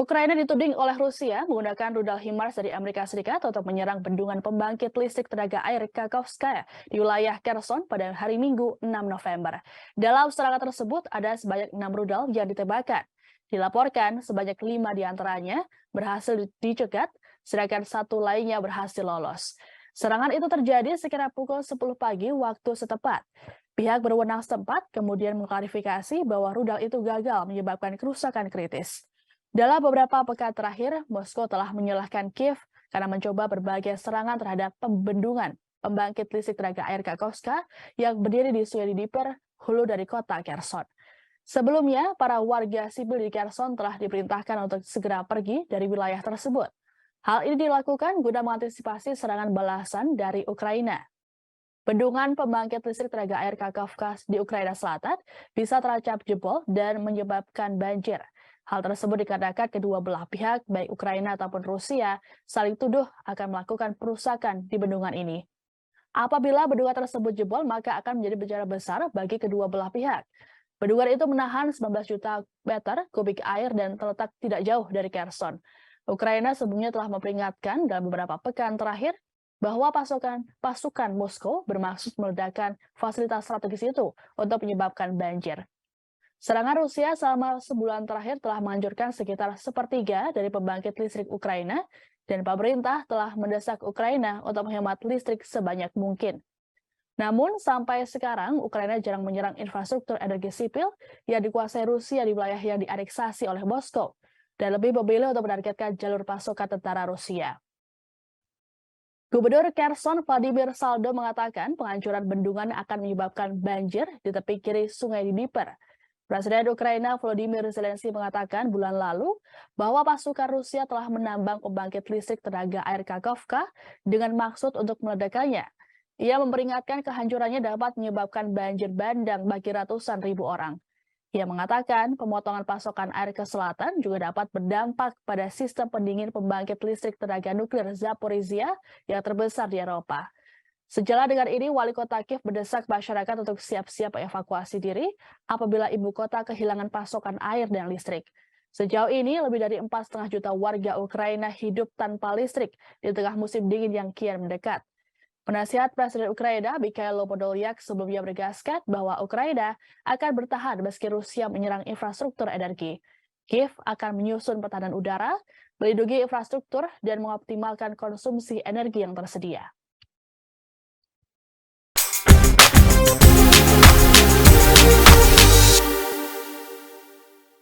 Ukraina dituding oleh Rusia menggunakan rudal HIMARS dari Amerika Serikat untuk menyerang bendungan pembangkit listrik tenaga air Kakhovskaya di wilayah Kherson pada hari Minggu 6 November. Dalam serangan tersebut ada sebanyak 6 rudal yang ditembakkan. Dilaporkan sebanyak 5 diantaranya berhasil dicegat, sedangkan satu lainnya berhasil lolos. Serangan itu terjadi sekitar pukul 10 pagi waktu setempat. Pihak berwenang setempat kemudian mengklarifikasi bahwa rudal itu gagal menyebabkan kerusakan kritis. Dalam beberapa pekan terakhir, Moskow telah menyalahkan Kiev karena mencoba berbagai serangan terhadap pembendungan pembangkit listrik tenaga air Kakhovska yang berdiri di Sungai Dnieper, hulu dari kota Kherson. Sebelumnya, para warga sipil di Kherson telah diperintahkan untuk segera pergi dari wilayah tersebut. Hal ini dilakukan guna mengantisipasi serangan balasan dari Ukraina. Bendungan pembangkit listrik tenaga air Kakhovka di Ukraina Selatan bisa terancam jebol dan menyebabkan banjir. Hal tersebut dikarenakan kedua belah pihak, baik Ukraina ataupun Rusia, saling tuduh akan melakukan perusakan di bendungan ini. Apabila bendungan tersebut jebol, maka akan menjadi bencana besar bagi kedua belah pihak. Bendungan itu menahan 19 juta meter kubik air dan terletak tidak jauh dari Kherson. Ukraina sebelumnya telah memperingatkan dalam beberapa pekan terakhir bahwa pasukan Moskow bermaksud meledakkan fasilitas strategis itu untuk menyebabkan banjir. Serangan Rusia selama sebulan terakhir telah menghancurkan sekitar sepertiga dari pembangkit listrik Ukraina, dan pemerintah telah mendesak Ukraina untuk menghemat listrik sebanyak mungkin. Namun, sampai sekarang, Ukraina jarang menyerang infrastruktur energi sipil yang dikuasai Rusia di wilayah yang dianeksasi oleh Moskow, dan lebih memilih untuk menargetkan jalur pasokan tentara Rusia. Gubernur Kherson Vladimir Saldo mengatakan penghancuran bendungan akan menyebabkan banjir di tepi kiri Sungai Dnieper. Presiden Ukraina Volodymyr Zelensky mengatakan bulan lalu bahwa pasukan Rusia telah menambang pembangkit listrik tenaga air Kakhovka dengan maksud untuk meledakkannya. Ia memperingatkan kehancurannya dapat menyebabkan banjir bandang bagi ratusan ribu orang. Ia mengatakan pemotongan pasokan air ke selatan juga dapat berdampak pada sistem pendingin pembangkit listrik tenaga nuklir Zaporizhia yang terbesar di Eropa. Sejalan dengan ini, Wali Kota Kiev mendesak masyarakat untuk siap-siap evakuasi diri apabila ibu kota kehilangan pasokan air dan listrik. Sejauh ini, lebih dari 4,5 juta warga Ukraina hidup tanpa listrik di tengah musim dingin yang kian mendekat. Penasihat Presiden Ukraina, Mikhailo Podolyak, sebelumnya menegaskan bahwa Ukraina akan bertahan meski Rusia menyerang infrastruktur energi. Kiev akan menyusun pertahanan udara, melindungi infrastruktur, dan mengoptimalkan konsumsi energi yang tersedia.